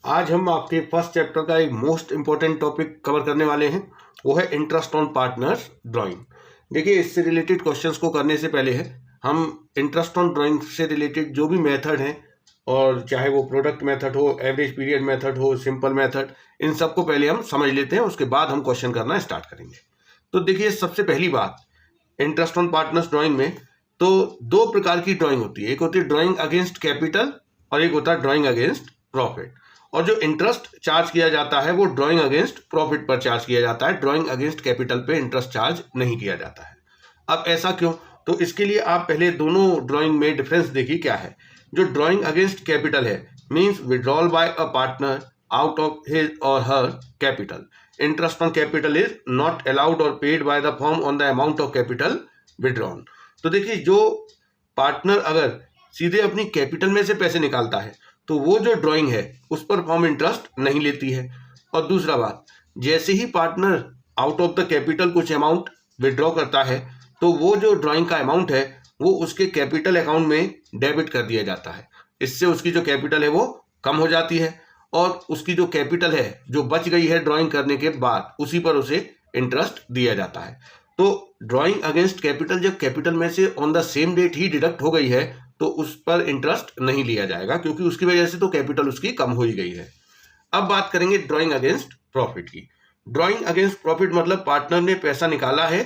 आज हम आपके फर्स्ट चैप्टर का एक मोस्ट इम्पोर्टेंट टॉपिक कवर करने वाले हैं, वो है इंटरेस्ट ऑन पार्टनर्स ड्राइंग। देखिए, इससे रिलेटेड क्वेश्चंस को करने से पहले है हम इंटरेस्ट ऑन ड्राइंग से रिलेटेड जो भी मेथड हैं, और चाहे वो प्रोडक्ट मेथड हो, एवरेज पीरियड मेथड हो, सिंपल मेथड, इन सबको पहले हम समझ लेते हैं, उसके बाद हम क्वेश्चन करना स्टार्ट करेंगे। तो देखिए, सबसे पहली बात इंटरेस्ट ऑन पार्टनर्स ड्राइंग में तो दो प्रकार की ड्राइंग होती है। एक होती है ड्राइंग अगेंस्ट कैपिटल और एक होता है ड्राइंग अगेंस्ट प्रॉफिट। और जो इंटरेस्ट चार्ज किया जाता है वो ड्राइंग अगेंस्ट प्रॉफिट पर चार्ज किया जाता है, ड्राइंग अगेंस्ट कैपिटल पे इंटरेस्ट चार्ज नहीं किया जाता है। अब ऐसा क्यों? तो इसके लिए आप पहले दोनों ड्राइंग में डिफरेंस देखिए क्या है। जो ड्राइंग अगेंस्ट कैपिटल है means withdrawal by a partner out of his और her capital. Interest on capital is not allowed और paid by the firm on the amount of capital withdrawn. तो देखिए, जो पार्टनर अगर सीधे अपनी कैपिटल में से पैसे निकालता है तो वो जो ड्राइंग है उस पर फर्म इंटरेस्ट नहीं लेती है। और दूसरा बात, जैसे ही partner out of the capital कुछ अमाउंट विड्रॉ करता है तो वो जो ड्राइंग का अमाउंट है वो उसके कैपिटल अकाउंट में डेबिट कर दिया जाता है। इससे उसकी जो कैपिटल है वो कम हो जाती है और उसकी जो कैपिटल है जो बच गई है ड्राइंग करने के बाद, उसी पर उसे इंटरेस्ट दिया जाता है। तो ड्राइंग अगेंस्ट कैपिटल जब कैपिटल में से ऑन द सेम डेट ही डिडक्ट हो गई है तो उस पर इंटरेस्ट नहीं लिया जाएगा, क्योंकि उसकी वजह से तो कैपिटल उसकी कम हो ही गई है। अब बात करेंगे ड्राइंग अगेंस्ट प्रॉफिट की। ड्राइंग अगेंस्ट प्रॉफिट मतलब पार्टनर ने पैसा निकाला है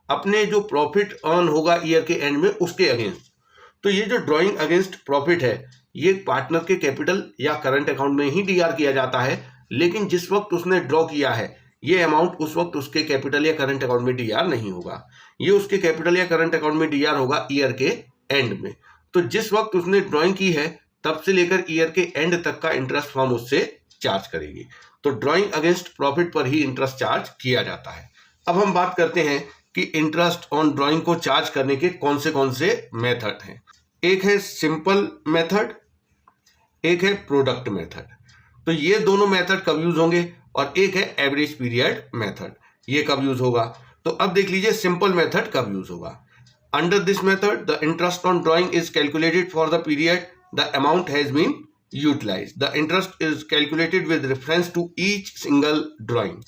अपने जो प्रॉफिट अर्न होगा ईयर के एंड में उसके अगेंस्ट। तो ये जो ड्राइंग अगेंस्ट प्रॉफिट है ये पार्टनर के कैपिटल या करंट अकाउंट में ही डीआर किया जाता है, लेकिन जिस वक्त उसने ड्रॉ किया है ये अमाउंट उस वक्त उसके कैपिटल या करंट अकाउंट में डीआर नहीं होगा। ये उसके कैपिटल या करंट अकाउंट में डीआर होगा ईयर के एंड में। तो जिस वक्त उसने ड्राइंग की है तब से लेकर ईयर के एंड तक का इंटरेस्ट फर्म उससे चार्ज करेगी। तो ड्राइंग अगेंस्ट प्रॉफिट पर ही इंटरेस्ट चार्ज किया जाता है। अब हम बात करते हैं कि इंटरेस्ट ऑन ड्राइंग को चार्ज करने के कौन से मेथड हैं। एक है सिंपल मेथड, एक है प्रोडक्ट मेथड। तो ये दोनों मेथड कब यूज होंगे, और एक है एवरेज पीरियड मेथड, ये कब यूज होगा। तो अब देख लीजिए सिंपल मेथड कब यूज होगा। Under this method the interest on drawing is calculated for the period the amount has been utilised. The interest is calculated with reference to each single drawing.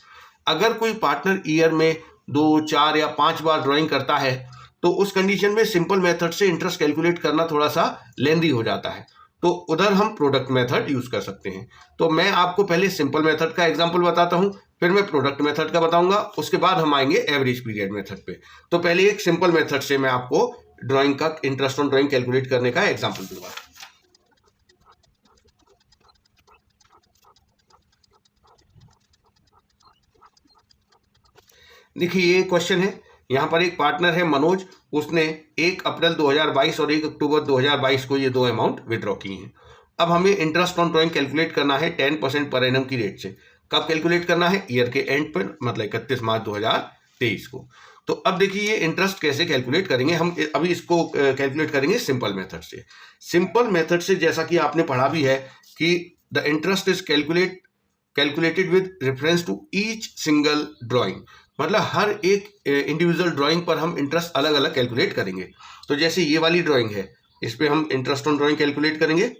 अगर कोई partner year में 2, 4 या 5 बार drawing करता है तो उस condition में simple method से इंटरेस्ट कैलकुलेट करना थोड़ा सा लेंदी हो जाता है, तो उधर हम प्रोडक्ट मेथड यूज कर सकते हैं। तो मैं आपको पहले सिंपल मेथड का एग्जांपल बताता हूं, फिर मैं प्रोडक्ट मेथड का बताऊंगा, उसके बाद हम आएंगे एवरेज पीरियड मेथड पे। तो पहले एक सिंपल मेथड से मैं आपको ड्राइंग का इंटरेस्ट ऑन ड्राइंग कैलकुलेट करने का एग्जांपल दूंगा। देखिए, ये क्वेश्चन है, यहाँ पर एक पार्टनर है मनोज, उसने 1 अप्रैल 2022 और 1 अक्टूबर 2022 को ये दो अमाउंट विड्रॉ किए हैं। अब हमें इंटरेस्ट ऑन ड्राइंग कैलकुलेट करना है 10% पर एनम की रेट से। कब कैलकुलेट करना है? ईयर के एंड पर, मतलब 31 मार्च 2023 को। तो अब देखिए ये इंटरेस्ट कैसे कैलकुलेट करेंगे। हम अभी इसको कैलकुलेट करेंगे सिंपल मेथड से। सिंपल मेथड से जैसा कि आपने पढ़ा भी है कि the interest is calculated with reference to each single drawing, मतलब हर एक इंडिविजुअल ड्राइंग पर हम इंटरेस्ट अलग अलग कैलकुलेट करेंगे। तो जैसे ये वाली ड्राइंग है, इस पे हम इंटरेस्ट ऑन ड्राइंग कैलकुलेट करेंगे।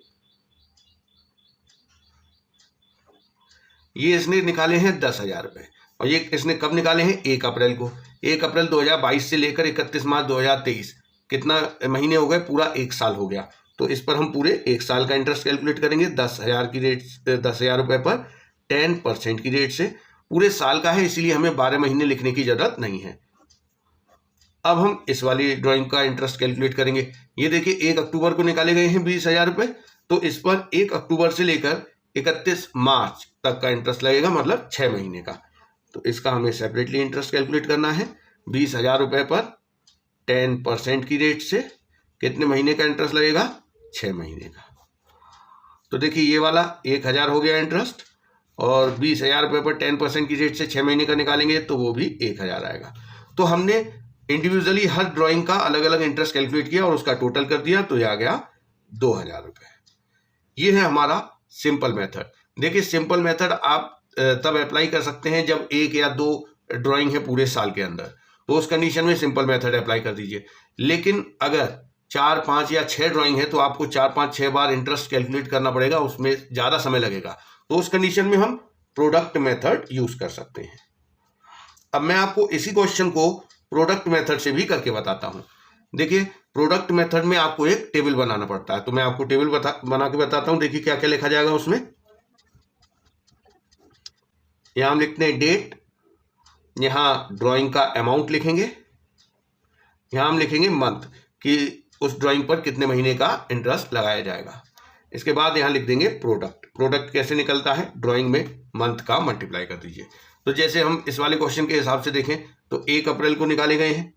ये इसने निकाले हैं 10,000 रुपए, और ये इसने कब निकाले हैं? 1 अप्रैल को। 1 अप्रैल 2022 से लेकर 31 मार्च 2023, कितना महीने हो गए? पूरा 1 साल हो गया। तो इस पर हम पूरे 1 साल का इंटरेस्ट कैलकुलेट करेंगे 10,000 की रेट, 10,000 रुपए पर 10% की रेट से। पूरे साल का है इसीलिए हमें 12 महीने लिखने की जरूरत नहीं है। अब हम इस वाली ड्राइंग का इंटरेस्ट कैलकुलेट करेंगे। ये देखिए 1 अक्टूबर को निकाले गए हैं 20,000 रुपए, तो इस पर 1 अक्टूबर से लेकर 31 मार्च तक का इंटरेस्ट लगेगा, मतलब 6 महीने का। तो इसका हमें सेपरेटली इंटरेस्ट कैलकुलेट करना है। 20,000 रुपए पर 10% की रेट से कितने महीने का इंटरेस्ट लगेगा? 6 महीने का। तो देखिए ये वाला 1,000 हो गया इंटरेस्ट, और 20,000 रुपए पर 10% की रेट से 6 महीने का निकालेंगे तो वो भी 1,000 आएगा। तो हमने इंडिविजुअली हर ड्राइंग का अलग अलग इंटरेस्ट कैलकुलेट किया और उसका टोटल कर दिया, तो ये आ गया 2,000 रुपए। ये है हमारा सिंपल मेथड। देखिए सिंपल मेथड आप तब अप्लाई कर सकते हैं जब 1 या 2 ड्राइंग है पूरे साल के अंदर, तो उस कंडीशन में सिंपल मेथड अप्लाई कर दीजिए। लेकिन अगर 4, 5 या 6 ड्राइंग है तो आपको 4, 5, 6 बार इंटरेस्ट कैलकुलेट करना पड़ेगा, उसमें ज़्यादा समय लगेगा। तो उस कंडीशन में हम प्रोडक्ट मेथड यूज कर सकते हैं। अब मैं आपको इसी क्वेश्चन को प्रोडक्ट मेथड से भी करके बताता हूं। देखिए, प्रोडक्ट मेथड में आपको एक टेबल बनाना पड़ता है, तो मैं आपको टेबल बना के बताता हूं। देखिए क्या क्या लिखा जाएगा उसमें। यहां हम लिखते हैं डेट, यहां ड्राइंग का अमाउंट लिखेंगे, यहां हम लिखेंगे मंथ कि उस ड्राइंग पर कितने महीने का इंटरेस्ट लगाया जाएगा। इसके बाद यहां लिख देंगे प्रोडक्ट। प्रोडक्ट कैसे निकलता है, ड्राइंग में मंथ का मल्टीप्लाई कर दीजिए। तो जैसे हम इस वाले क्वेश्चन के हिसाब से देखें तो 1 अप्रैल को निकाले गए हैं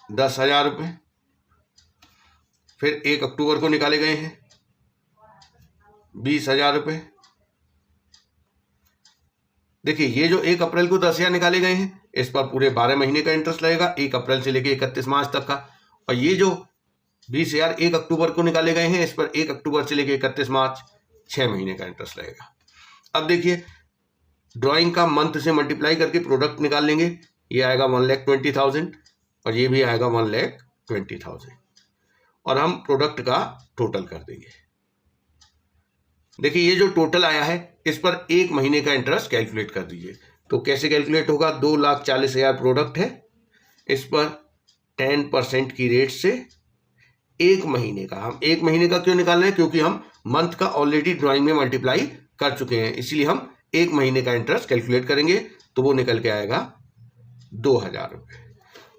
10,000 रुपये, फिर 1 अक्टूबर को निकाले गए हैं 20,000 रुपये। देखिए, ये जो 1 अप्रैल को 10,000 निकाले गए हैं, इस पर पूरे 12 महीने का इंटरेस्ट लगेगा, 1 अप्रैल से लेकर 31 मार्च तक का। और ये जो 20,000 1 अक्टूबर को निकाले गए हैं, इस पर 1 अक्टूबर से लेकर 31 मार्च 6 महीने का इंटरेस्ट लगेगा। अब देखिए, ड्राइंग का मंथ से मल्टीप्लाई करके प्रोडक्ट निकाल लेंगे। ये आएगा 1,20,000 और ये भी आएगा 1,20,000 और हम प्रोडक्ट का टोटल कर देंगे। देखिए, ये जो टोटल आया है इस पर 1 महीने का इंटरेस्ट कैलकुलेट कर दीजिए। तो कैसे कैलकुलेट होगा, 2,40,000 प्रोडक्ट है, इस पर 10% की रेट से 1 महीने का, हम 1 महीने का क्यों निकाल रहे हैं, क्योंकि हम मंथ का ऑलरेडी ड्राइंग में मल्टीप्लाई कर चुके हैं, इसलिए हम 1 महीने का इंटरेस्ट कैलकुलेट करेंगे। तो वो निकल के आएगा 2,000 रुपये।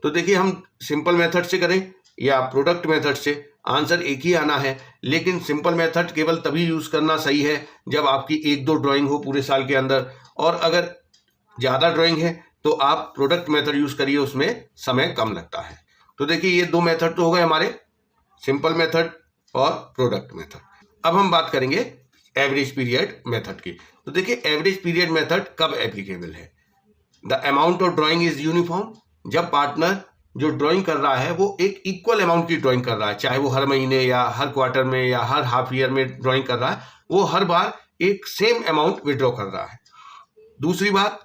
तो देखिए, हम सिंपल मेथड से करें या प्रोडक्ट मेथड से, आंसर एक ही आना है। लेकिन सिंपल मेथड केवल तभी यूज करना सही है जब आपकी 1-2 ड्राइंग हो पूरे साल के अंदर, और अगर ज़्यादा ड्राइंग है तो आप प्रोडक्ट मेथड यूज करिए, उसमें समय कम लगता है। तो देखिए, ये 2 मेथड तो हो गए हमारे, सिंपल मेथड और प्रोडक्ट मेथड। अब हम बात करेंगे एवरेज पीरियड मेथड की। तो देखिए, एवरेज पीरियड मेथड कब एप्लीकेबल है। The amount of drawing is uniform, जब पार्टनर जो ड्राइंग कर रहा है वो एक इक्वल अमाउंट की ड्राइंग कर रहा है, चाहे वो हर महीने या हर क्वार्टर में या हर हाफ ईयर में ड्राइंग कर रहा है, वो हर बार एक सेम अमाउंट विड्रॉ कर रहा है। दूसरी बात,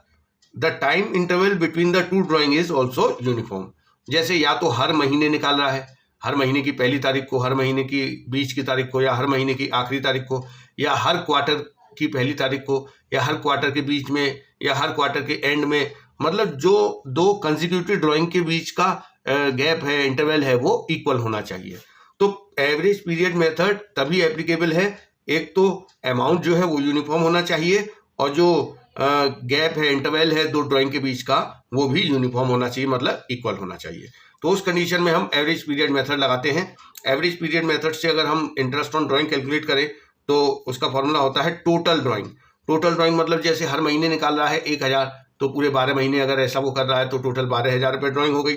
the time interval between the 2 drawing is also uniform, जैसे या तो हर महीने निकाल रहा है, हर महीने की पहली तारीख को, हर महीने की बीच की तारीख को, या हर महीने की आखिरी तारीख को, या हर क्वार्टर की पहली तारीख को, या हर क्वार्टर के बीच में, या हर क्वार्टर के एंड में। मतलब जो 2 कंसेक्यूटिव ड्राइंग के बीच का गैप है, इंटरवल है, वो इक्वल होना चाहिए। तो एवरेज पीरियड मेथड तभी एप्लीकेबल है, एक तो अमाउंट जो है वो यूनिफॉर्म होना चाहिए, और जो गैप है, इंटरवल है 2 ड्राइंग के बीच का, वो भी यूनिफॉर्म होना चाहिए, मतलब इक्वल होना चाहिए। तो उस कंडीशन में हम एवरेज पीरियड मेथड लगाते हैं। एवरेज पीरियड मेथड से अगर हम इंटरेस्ट ऑन ड्राइंग कैलकुलेट करें तो उसका फॉर्मूला होता है टोटल ड्राइंग। टोटल ड्राइंग मतलब जैसे हर महीने निकाल रहा है 1,000, तो पूरे 12 महीने अगर ऐसा वो कर रहा है तो टोटल 12,000 रुपये ड्राइंग हो गई।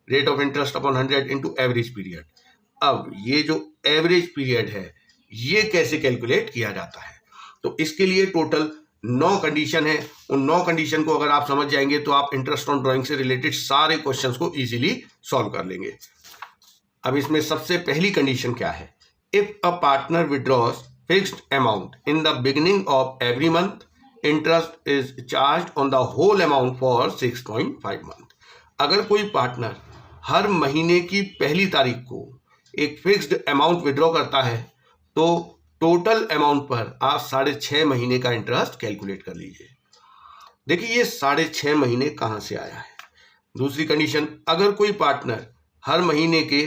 Rate of interest upon 100 into average period. अब ये जो एवरेज पीरियड है ये कैसे कैलकुलेट किया जाता है, तो इसके लिए टोटल 9 कंडीशन है। उन 9 कंडीशन को अगर आप समझ जाएंगे तो आप इंटरेस्ट ऑन ड्राइंग से रिलेटेड सारे क्वेश्चंस को इजीली सॉल्व कर लेंगे। अब इसमें सबसे पहली कंडीशन क्या है, if a partner withdraws fixed amount in the beginning of every month, interest is charge on the whole amount for 6.5 month. अगर कोई पार्टनर हर महीने की पहली तारीख को एक फिक्स्ड अमाउंट विड्रॉ करता है तो टोटल अमाउंट पर आप 6.5 महीने का इंटरेस्ट कैलकुलेट कर लीजिए। देखिए, ये 6.5 महीने कहाँ से आया है। दूसरी कंडीशन, अगर कोई पार्टनर हर महीने के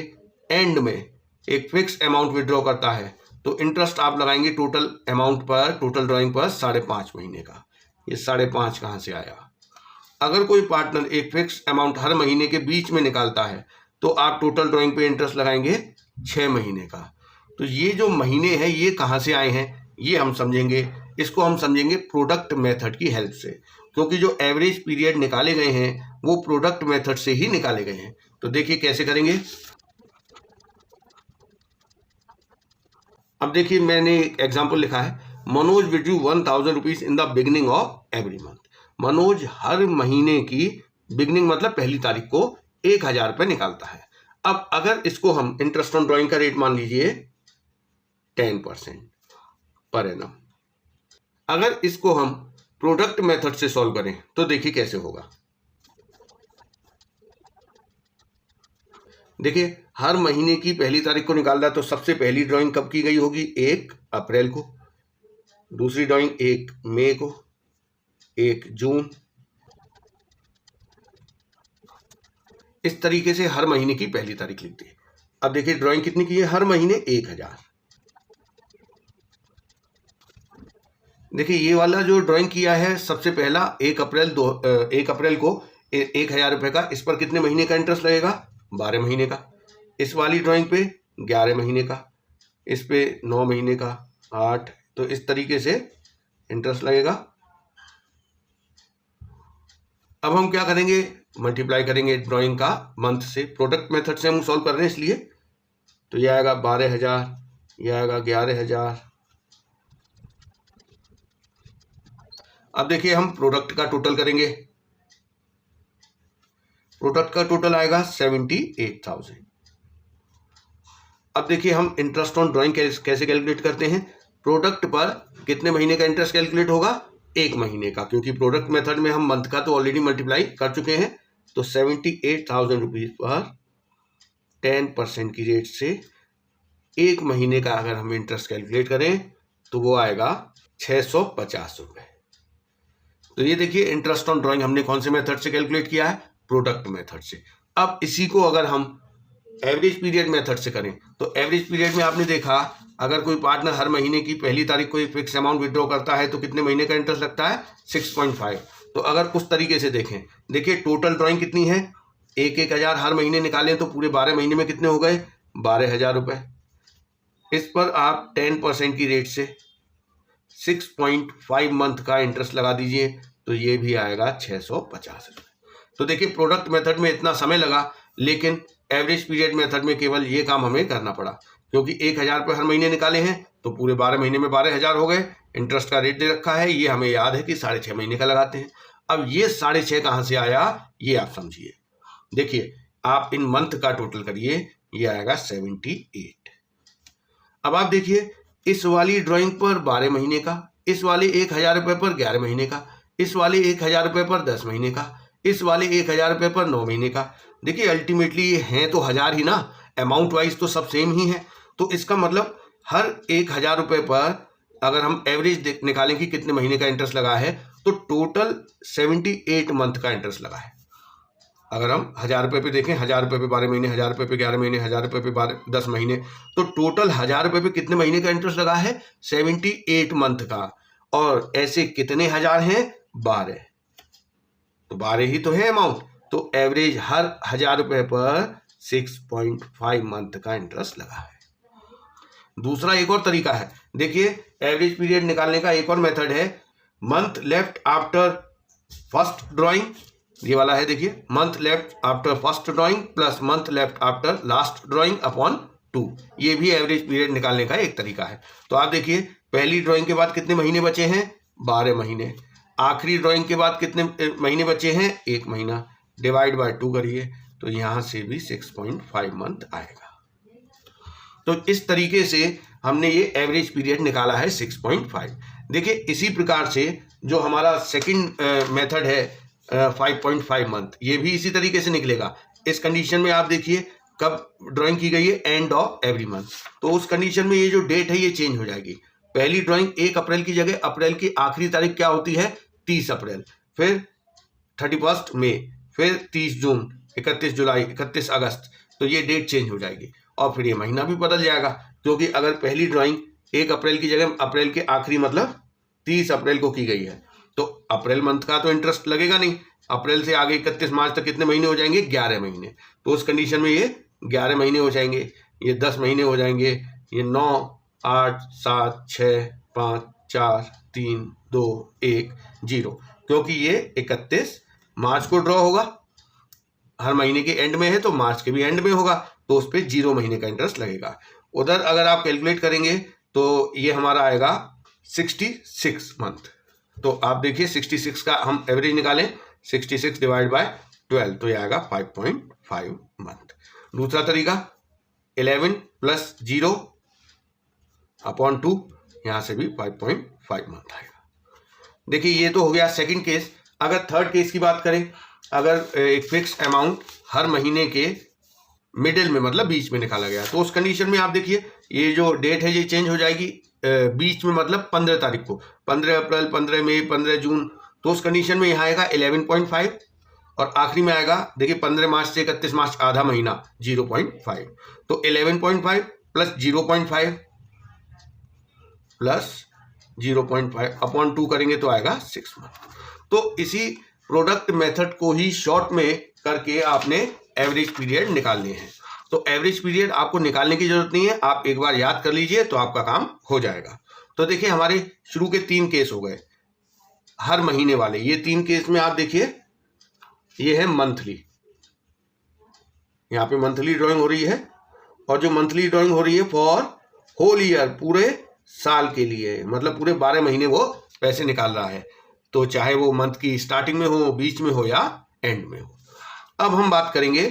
एंड में एक फिक्स अमाउंट विड्रॉ करता है तो इंटरेस्ट आप लगाएंगे टोटल अमाउंट पर, टोटल ड्राइंग पर 5.5 महीने का। ये 5.5 कहाँ से आया। अगर कोई पार्टनर एक फिक्स अमाउंट हर महीने के बीच में निकालता है तो आप टोटल ड्राइंग पे इंटरेस्ट लगाएंगे 6 महीने का। तो ये जो महीने हैं ये कहाँ से आए हैं ये हम समझेंगे। इसको हम समझेंगे प्रोडक्ट मेथड की हेल्प से, क्योंकि जो एवरेज पीरियड निकाले गए हैं वो प्रोडक्ट मेथड से ही निकाले गए हैं। तो देखिए कैसे करेंगे। अब देखिए, मैंने एग्जाम्पल लिखा है, Manoj withdrew 1,000 rupees in the beginning of every month. Manoj हर महीने की बिगिनिंग मतलब पहली तारीख को 1,000 रुपये निकालता है। अब अगर इसको हम इंटरेस्ट ऑन ड्राइंग का रेट मान लीजिए 10% पर एनम। अगर इसको हम प्रोडक्ट मेथड से सॉल्व करें तो देखिए कैसे होगा। देखिए हर महीने की पहली तारीख को निकाल रहा, तो सबसे पहली ड्राइंग कब की गई होगी? 1 अप्रैल को, दूसरी ड्राइंग 1 मई को, 1 जून, इस तरीके से हर महीने की पहली तारीख लिखते हैं। अब देखिए ड्राइंग कितनी की है हर महीने? 1000। देखिए ये वाला जो ड्राइंग किया है सबसे पहला 1 अप्रैल को 1000 रुपये का, इस पर कितने महीने का इंटरेस्ट लगेगा? 12 महीने का। इस वाली ड्राइंग पे 11 महीने का, इस पे 9 महीने का, 8, तो इस तरीके से इंटरेस्ट लगेगा। अब हम क्या करेंगे? मल्टीप्लाई करेंगे ड्राइंग का मंथ से। प्रोडक्ट मेथड से हम सॉल्व कर रहे हैं इसलिए, तो यह आएगा 12,000, यह आएगा 11,000। अब देखिए हम प्रोडक्ट का टोटल करेंगे, प्रोडक्ट का टोटल आएगा 78,000। अब देखिए हम इंटरेस्ट ऑन ड्राइंग कैसे कैलकुलेट करते हैं? प्रोडक्ट पर कितने महीने का इंटरेस्ट कैलकुलेट होगा? 1 महीने का, क्योंकि प्रोडक्ट मेथड में हम मंथ का तो ऑलरेडी मल्टीप्लाई कर चुके हैं। तो 78,000 रुपीज पर 10% की रेट से 1 महीने का अगर हम इंटरेस्ट कैलकुलेट करें तो वो आएगा 650 रुपये। तो ये देखिए इंटरेस्ट ऑन ड्राइंग हमने कौन से मेथड से कैलकुलेट किया है? प्रोडक्ट मेथड से। अब इसी को अगर हम एवरेज पीरियड मेथड से करें तो एवरेज पीरियड में आपने देखा अगर कोई पार्टनर हर महीने की पहली तारीख को एक फिक्स अमाउंट विड्रॉ करता है तो कितने महीने का इंटरेस्ट लगता है? 6.5। तो अगर उस तरीके से देखें, देखिए टोटल ड्राइंग कितनी है? 1,000 हर महीने निकालें तो पूरे 12 महीने में कितने हो गए? 12,000 रुपये। इस पर आप 10% की रेट से 6.5 मंथ का इंटरेस्ट लगा दीजिए, तो ये भी आएगा 650 रुपये। तो देखिए प्रोडक्ट मेथड में इतना समय लगा, लेकिन एवरेज पीरियड मेथड में केवल ये काम हमें करना पड़ा, क्योंकि 1,000 रुपये हर महीने निकाले हैं तो पूरे 12 महीने में 12,000 हो गए। इंटरेस्ट का रेट दे रखा है, ये हमें याद है कि 6.5 महीने का लगाते हैं। अब ये 6.5 कहाँ से आया ये आप समझिए। देखिए आप इन मंथ का टोटल करिए, ये आएगा 78। अब आप देखिए इस वाली ड्राइंग पर 12 महीने का, इस वाले 1,000 रुपये पर 11 महीने का, इस वाले 1,000 रुपये पर 10 महीने का, इस वाले 1,000 रुपये पर 9 महीने का। देखिए अल्टीमेटली ये हैं तो 1000 ही ना, अमाउंट वाइज तो सब सेम ही है। तो इसका मतलब हर 1,000 रुपये पर अगर हम एवरेज निकालें कि कितने महीने का इंटरेस्ट लगा है, तो टोटल 78 मंथ का इंटरेस्ट लगा है। अगर हम 1000 रुपये पे देखें, 1000 रुपये पे 12 महीने, 1000 रुपये पे 11 महीने, 1000 रुपये पे 10 महीने, तो टोटल 1000 रुपये पे कितने महीने का इंटरेस्ट लगा है? 78 मंथ का। और ऐसे कितने हजार हैं? 12। तो 12 ही तो है अमाउंट। तो एवरेज हर 1000 रुपये पर 6.5 मंथ का इंटरेस्ट लगा है। दूसरा एक और तरीका है, देखिए एवरेज पीरियड निकालने का एक और मेथड है, month left after first drawing, ये वाला है। देखिए month left after first drawing plus month left after last drawing upon 2, ये भी एवरेज पीरियड निकालने का एक तरीका है। तो आप देखिए पहली ड्राइंग के बाद कितने महीने बचे हैं? 12 महीने। आखिरी ड्राइंग के बाद कितने महीने बचे हैं? 1 महीना। डिवाइड बाय 2 करिए, तो यहाँ से भी 6.5 मंथ आएगा। तो इस तरीके से हमने ये एवरेज पीरियड निकाला है 6.5। देखिए इसी प्रकार से जो हमारा सेकंड मेथड है 5.5 मंथ, ये भी इसी तरीके से निकलेगा। इस कंडीशन में आप देखिए कब ड्राइंग की गई है? End of every month. तो उस कंडीशन में ये जो डेट है ये चेंज हो जाएगी। पहली ड्राइंग 1 अप्रैल की जगह अप्रैल की आखिरी तारीख क्या होती है? 30 अप्रैल, फिर 31 मई, फिर 30 जून, 31 जुलाई, 31 अगस्त। तो ये डेट चेंज हो जाएगी और फिर ये महीना भी बदल जाएगा, क्योंकि अगर पहली ड्राइंग 1 अप्रैल की जगह अप्रैल के आखिरी मतलब 30 अप्रैल को की गई है, तो अप्रैल मंथ का तो इंटरेस्ट लगेगा नहीं। अप्रैल से आगे 31 मार्च तक कितने महीने हो जाएंगे? 11 महीने। तो उस कंडीशन में ये 11 महीने हो जाएंगे, ये 10 महीने हो जाएंगे, ये 9, 8, 7, 6, 5, 4, 3, 2, 1, 0, क्योंकि ये 31 मार्च को ड्रॉ होगा, हर महीने के एंड में है तो मार्च के भी एंड में होगा, तो उस पर 0 महीने का इंटरेस्ट लगेगा। उधर अगर आप कैलकुलेट करेंगे तो ये हमारा आएगा 66 मंथ। तो आप देखिए 66 का हम एवरेज निकालें, 66 डिवाइड बाय 12, तो ये आएगा 5.5 मंथ। दूसरा तरीका 11 प्लस 0 अपॉन 2, यहाँ से भी 5.5 मंथ आएगा। देखिए ये तो हो गया सेकंड केस। अगर थर्ड केस की बात करें, अगर एक फिक्स अमाउंट हर महीने के मिडिल में मतलब बीच में निकाला गया। तो उस कंडीशन में आप देखिए ये जो डेट है ये चेंज हो जाएगी बीच में, मतलब 15 तारीख को, 15 अप्रैल, 15 मई, 15 जून। तो उस कंडीशन में यहाँ आएगा 11.5 और आखिरी में आएगा देखिए 15 मार्च से 31 मार्च आधा महीना 0.5। तो 11.5 प्लस 0.5 प्लस 0.5 अपॉन 2 करेंगे तो आएगा 6 मंथ। तो इसी प्रोडक्ट मेथड को ही शॉर्ट में करके आपने एवरेज पीरियड निकालने हैं। तो एवरेज पीरियड आपको निकालने की जरूरत नहीं है, आप एक बार याद कर लीजिए तो आपका काम हो जाएगा। तो देखिए हमारे शुरू के 3 केस हो गए हर महीने वाले। ये 3 केस में आप देखिए ये है मंथली, यहाँ पे मंथली ड्राइंग हो रही है और जो मंथली ड्राइंग हो रही है फॉर होल ईयर, पूरे साल के लिए, मतलब पूरे 12 महीने वो पैसे निकाल रहा है। तो चाहे वो मंथ की स्टार्टिंग में हो, बीच में हो या एंड में हो। अब हम बात करेंगे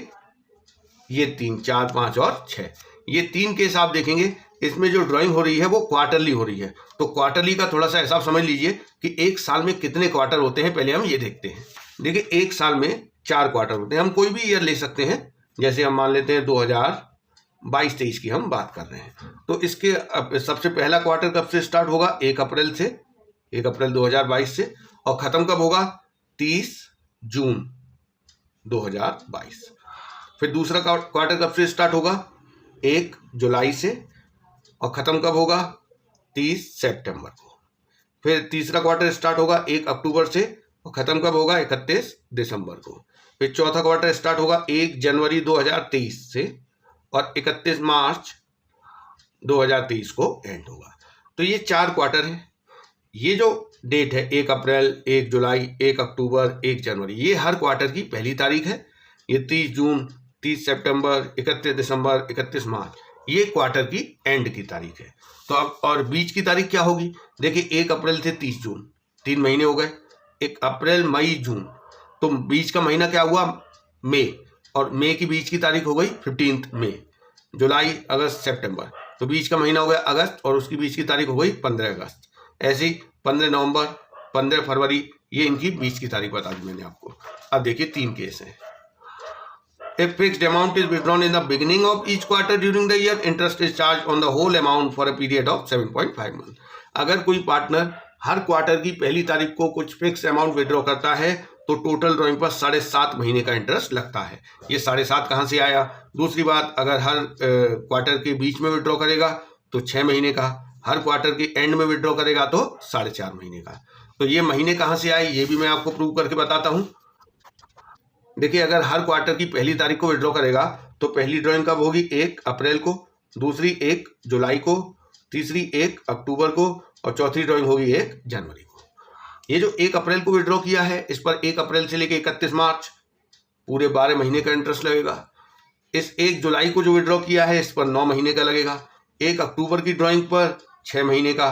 ये 3, 4, 5 और 6, ये 3 केस आप देखेंगे इसमें जो ड्राइंग हो रही है वो क्वार्टरली हो रही है। तो क्वार्टरली का थोड़ा सा हिसाब समझ लीजिए कि एक साल में कितने क्वार्टर होते हैं, पहले हम ये देखते हैं। देखिए एक साल में 4 क्वार्टर होते हैं। हम कोई भी ईयर ले सकते हैं, जैसे हम मान लेते हैं 2022-23 की हम बात कर रहे हैं। तो इसके सबसे पहला क्वार्टर कब से स्टार्ट होगा? 1 अप्रैल से, 1 अप्रैल 2022 से, और ख़त्म कब होगा? 30 जून 2022। फिर दूसरा क्वार्टर कब से स्टार्ट होगा? 1 जुलाई से, और ख़त्म कब होगा? 30 सितंबर को। फिर तीसरा क्वार्टर स्टार्ट होगा 1 अक्टूबर से और ख़त्म कब होगा? 31 दिसंबर को। फिर चौथा क्वार्टर स्टार्ट होगा 1 जनवरी 2023 से और 31 मार्च 2023 को एंड होगा। तो ये 4 क्वार्टर है। ये जो डेट है 1 अप्रैल, 1 जुलाई, 1 अक्टूबर, 1 जनवरी, ये हर क्वार्टर की पहली तारीख है। ये 30 जून, 30 सितंबर, 31 दिसंबर, 31 मार्च, ये क्वार्टर की एंड की तारीख है। तो अब और बीच की तारीख क्या होगी? देखिए 1 अप्रैल से 30 जून, 3 महीने हो गए। 1 अप्रैल, मई, जून, तो बीच का महीना क्या हुआ? मई, और मई की बीच की तारीख हो गई 15 मई। जुलाई, अगस्त, सितंबर, तो बीच का महीना हो गया अगस्त और उसकी बीच की तारीख हो गई 15 अगस्त। ऐसे ही 15 नवंबर, 15 फरवरी, ये इनकी बीच की तारीख बता दी मैंने आपको। अब देखिए 3 केस हैं। A fixed amount is withdrawn in the beginning of each quarter during the year. Interest is charged on the whole amount for a period of 7.5 months. अगर कोई पार्टनर हर क्वार्टर की पहली तारीख को कुछ फिक्स अमाउंट विड्रॉ करता है तो टोटल ड्राइंग पर 7.5 महीने का इंटरेस्ट लगता है। ये 7.5 कहाँ से आया? दूसरी बात, अगर हर क्वार्टर के बीच में विड्रॉ करेगा तो 6 महीने का, हर क्वार्टर के एंड में विड्रॉ करेगा तो 4.5 महीने का। तो ये महीने कहाँ से आए ये भी मैं आपको प्रूव करके बताता हूँ। देखिए अगर हर क्वार्टर की पहली तारीख को विड्रॉ करेगा तो पहली ड्राइंग कब होगी? 1 अप्रैल को, दूसरी 1 जुलाई को, तीसरी 1 अक्टूबर को और चौथी ड्राइंग होगी 1 जनवरी को। ये जो 1 अप्रैल को विड्रॉ किया है इस पर 1 अप्रैल से लेकर 31 मार्च पूरे 12 महीने का इंटरेस्ट लगेगा। इस 1 जुलाई को जो विड्रॉ किया है इस पर 9 महीने का लगेगा। 1 अक्टूबर की ड्राइंग पर 6 महीने का,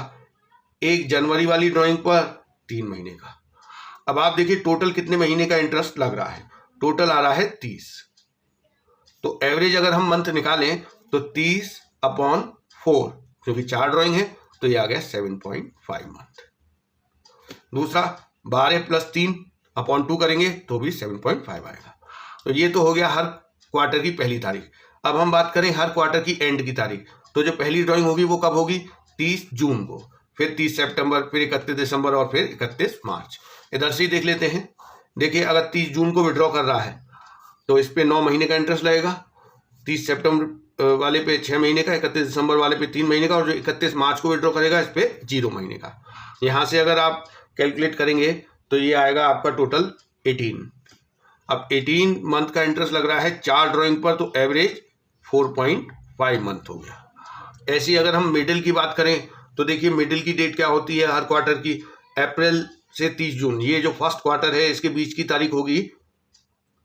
1 जनवरी वाली ड्राइंग पर 3 महीने का। अब आप देखिए टोटल कितने महीने का इंटरेस्ट लग रहा है? टोटल आ रहा है 30। तो एवरेज अगर हम मंथ निकालें तो 30 अपॉन 4, क्योंकि 4 ड्राइंग है तो ये आ गया 7.5 मंथ। दूसरा 12 प्लस 3 अपॉन 2 करेंगे तो भी 7.5 आएगा। तो ये तो हो गया हर क्वार्टर की पहली तारीख। अब हम बात करें हर क्वार्टर की एंड की तारीख। तो जो पहली ड्राइंग होगी वो कब होगी? 30 जून को, फिर 30 सितंबर, फिर 31 दिसंबर और फिर 31 मार्च। इधर से ही देख लेते हैं। देखिए अगर 30 जून को विड्रॉ कर रहा है तो इस पे 9 महीने का इंटरेस्ट लगेगा, 30 सितंबर वाले पे 6 महीने का, 31 दिसंबर वाले पे 3 महीने का, और जो 31 मार्च को विड्रॉ करेगा इस पे 0 महीने का। यहाँ से अगर आप कैलकुलेट करेंगे तो ये आएगा आपका टोटल 18। अब 18 मंथ का इंटरेस्ट लग रहा है 4 ड्राइंग पर, तो एवरेज 4.5 मंथ हो गया। ऐसी अगर हम मिडिल की बात करें तो देखिए मिडिल की डेट क्या होती है हर क्वार्टर की? अप्रैल से 30 जून, ये जो फर्स्ट क्वार्टर है इसके बीच की तारीख होगी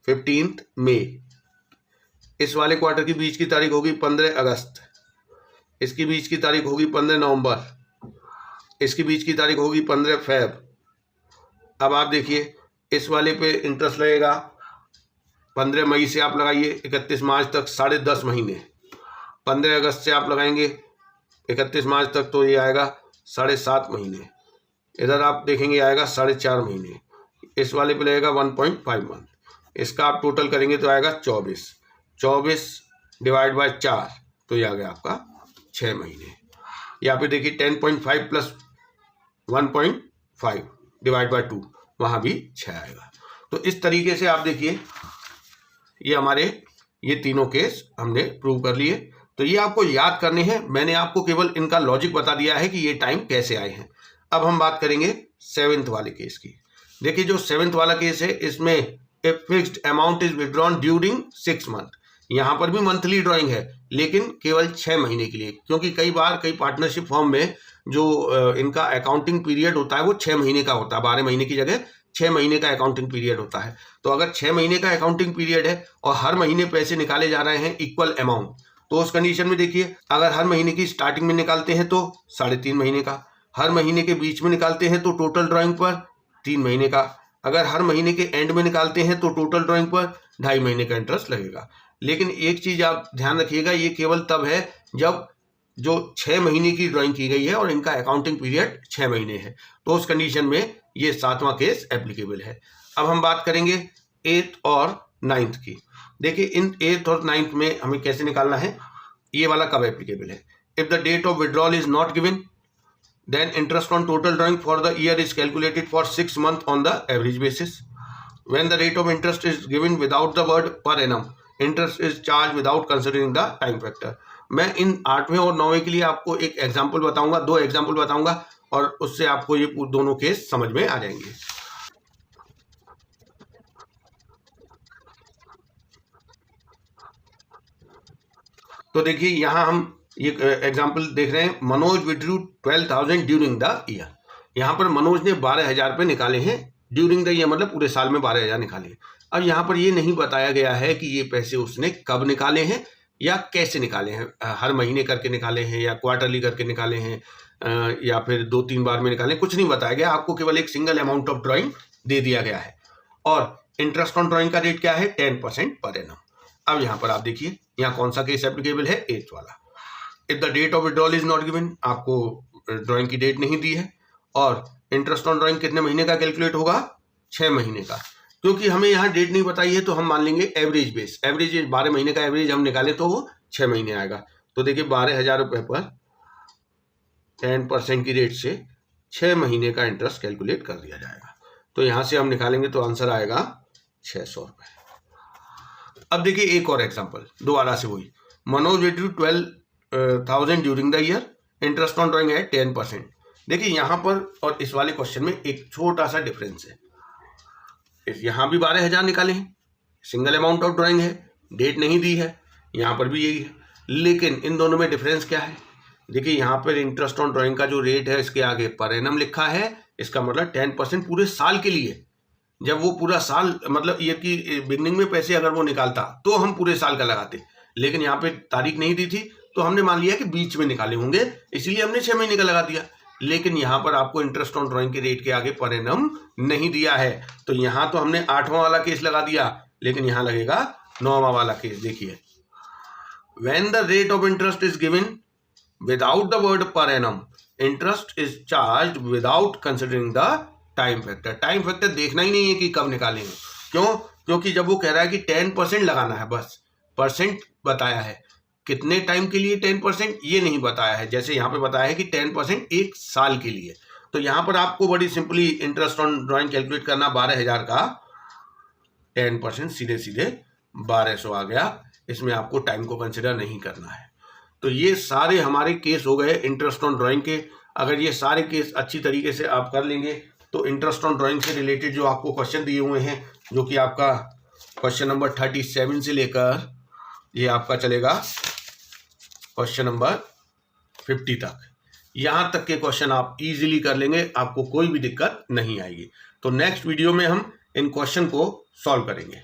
15 मई। इस वाले क्वार्टर की बीच की तारीख होगी 15 अगस्त, इसकी बीच की तारीख होगी 15 नवंबर, इसकी बीच की तारीख होगी 15 फरवरी। अब आप देखिए इस वाले पे इंटरेस्ट लगेगा 15 मई से आप लगाइए 31 मार्च तक 10.5 महीने, 15 अगस्त से आप लगाएंगे 31 मार्च तक तो ये आएगा 7.5 महीने। इधर आप देखेंगे आएगा 4.5 महीने। इस वाले पे लगेगा 1.5 मंथ। इसका आप टोटल करेंगे तो आएगा 24 डिवाइड बाय 4, तो ये आ गया आपका 6 महीने। या फिर देखिए 10.5 प्लस 1.5 डिवाइड बाय 2, वहाँ भी 6 आएगा। तो इस तरीके से आप देखिए ये हमारे ये तीनों केस हमने प्रूव कर लिए। तो ये आपको याद करने हैं, मैंने आपको केवल इनका लॉजिक बता दिया है कि ये टाइम कैसे आए हैं। अब हम बात करेंगे 7th वाले केस की। देखिए जो 7th वाला केस है, इसमें a fixed amount is withdrawn during 6 month. यहाँ पर भी मंथली ड्राइंग है, लेकिन केवल 6 महीने के लिए, क्योंकि कई बार कई पार्टनरशिप फॉर्म में जो इनका अकाउंटिंग पीरियड होता है वो 6 महीने का होता है, 12 महीने की जगह 6 महीने का अकाउंटिंग पीरियड होता है। तो अगर 6 महीने का अकाउंटिंग पीरियड है और हर महीने पैसे निकाले जा रहे हैं इक्वल अमाउंट, तो उस कंडीशन में देखिए अगर हर महीने की स्टार्टिंग में निकालते हैं तो 3.5 महीने का, हर महीने के बीच में निकालते हैं तो टोटल ड्राइंग पर 3 महीने का, अगर हर महीने के एंड में निकालते हैं तो टोटल ड्राइंग पर 2.5 महीने का इंटरेस्ट लगेगा। लेकिन एक चीज आप ध्यान रखिएगा, ये केवल तब है जब जो 6 महीने की ड्राइंग की गई है और इनका अकाउंटिंग पीरियड 6 महीने है, तो उस कंडीशन में ये 7वां केस एप्लीकेबल है। अब हम बात करेंगे 8th और 9th की। देखिए इन 8th और 9th में हमें कैसे निकालना है, ये वाला कब एप्लीकेबल है। If the date of withdrawal is not given, then interest on total drawing for the year is calculated for 6 months on the average basis. When the rate of interest is given without the word per annum, interest is charged without considering the time factor. मैं इन 8वें और 9वें के लिए आपको एक example बताऊंगा, 2 example बताऊंगा, और उससे आपको ये दोनों केस समझ में आ जाएंगे। तो देखिए यहाँ हम ये एग्जाम्पल देख रहे हैं, Manoj withdrew 12,000 during the year. यहाँ पर मनोज ने 12,000 रुपये निकाले हैं ड्यूरिंग द ईयर, मतलब पूरे साल में 12,000 निकाले। अब यहाँ पर ये नहीं बताया गया है कि ये पैसे उसने कब निकाले हैं या कैसे निकाले हैं, हर महीने करके निकाले हैं या क्वार्टरली करके निकाले हैं या फिर 2-3 बार में निकाले, कुछ नहीं बताया गया। आपको केवल एक सिंगल अमाउंट ऑफ ड्राइंग दे दिया गया है और इंटरेस्ट ऑन ड्राइंग का रेट क्या है, 10% पर एनम। अब यहाँ पर आप देखिए यहाँ कौन सा केस एप्लीकेबल है, 8th वाला। If the date of withdrawal is not given, आपको ड्राइंग की डेट नहीं दी है, और इंटरेस्ट ऑन ड्राइंग कितने महीने का कैलकुलेट होगा, 6 महीने का। क्योंकि हमें यहाँ डेट नहीं बताई है तो हम मान लेंगे एवरेज बेस, एवरेज 12 महीने का एवरेज हम निकाले तो वो 6 महीने आएगा। तो देखिए 12,000 रुपये पर 10% की रेट से 6 महीने का इंटरेस्ट कैलकुलेट कर दिया जाएगा। तो यहाँ से हम निकालेंगे तो आंसर आएगा 600 रुपये। अब देखिए एक और एग्जाम्पल दोबारा से वही, Manoj withdrew 12,000 during the year, interest on drawing है 10%। देखिए यहाँ पर और इस वाले क्वेश्चन में एक छोटा सा डिफरेंस है, यहाँ भी 12,000 निकाले हैं, सिंगल अमाउंट ऑफ ड्राइंग है, डेट नहीं दी है, यहाँ पर भी यही है, लेकिन इन दोनों में डिफरेंस क्या है। देखिए यहाँ पर इंटरेस्ट ऑन ड्राइंग का जो रेट है इसके आगे पर एनम लिखा है, इसका मतलब 10% पूरे साल के लिए। जब वो पूरा साल मतलब ईयर की बिगनिंग में पैसे अगर वो निकालता तो हम पूरे साल का लगाते, लेकिन यहाँ पे तारीख नहीं दी थी तो हमने मान लिया कि बीच में निकाले होंगे, इसलिए हमने 6 महीने का लगा दिया। लेकिन यहाँ पर आपको इंटरेस्ट ऑन ड्राइंग के रेट के आगे पर एनम नहीं दिया है, तो यहाँ तो हमने 8वां वाला केस लगा दिया, लेकिन यहाँ लगेगा 9वां वाला केस। देखिए when the rate of interest is given without the word per annum, interest is charge without considering the time factor. Time factor देखना ही नहीं है कि कब निकालेंगे, क्यों, क्योंकि जब वो कह रहा है कि 10% लगाना है, बस परसेंट बताया है, कितने टाइम के लिए 10% ये नहीं बताया है। जैसे यहाँ पे बताया है कि 10% एक साल के लिए, तो यहाँ पर आपको बड़ी simply interest on drawing calculate करना, 12,000 का 10% सीधे सीधे 1200 आ गया, इसमें आपको टाइम को कंसिडर नहीं करना है। तो ये सारे हमारे केस हो गए इंटरेस्ट ऑन ड्राइंग के। अगर ये सारे केस अच्छी तरीके से आप कर लेंगे तो इंटरेस्ट ऑन ड्राइंग से रिलेटेड जो आपको क्वेश्चन दिए हुए हैं, जो कि आपका क्वेश्चन नंबर 37 से लेकर ये आपका चलेगा क्वेश्चन नंबर 50 तक, यहाँ तक के क्वेश्चन आप इजीली कर लेंगे, आपको कोई भी दिक्कत नहीं आएगी। तो नेक्स्ट वीडियो में हम इन क्वेश्चन को सॉल्व करेंगे।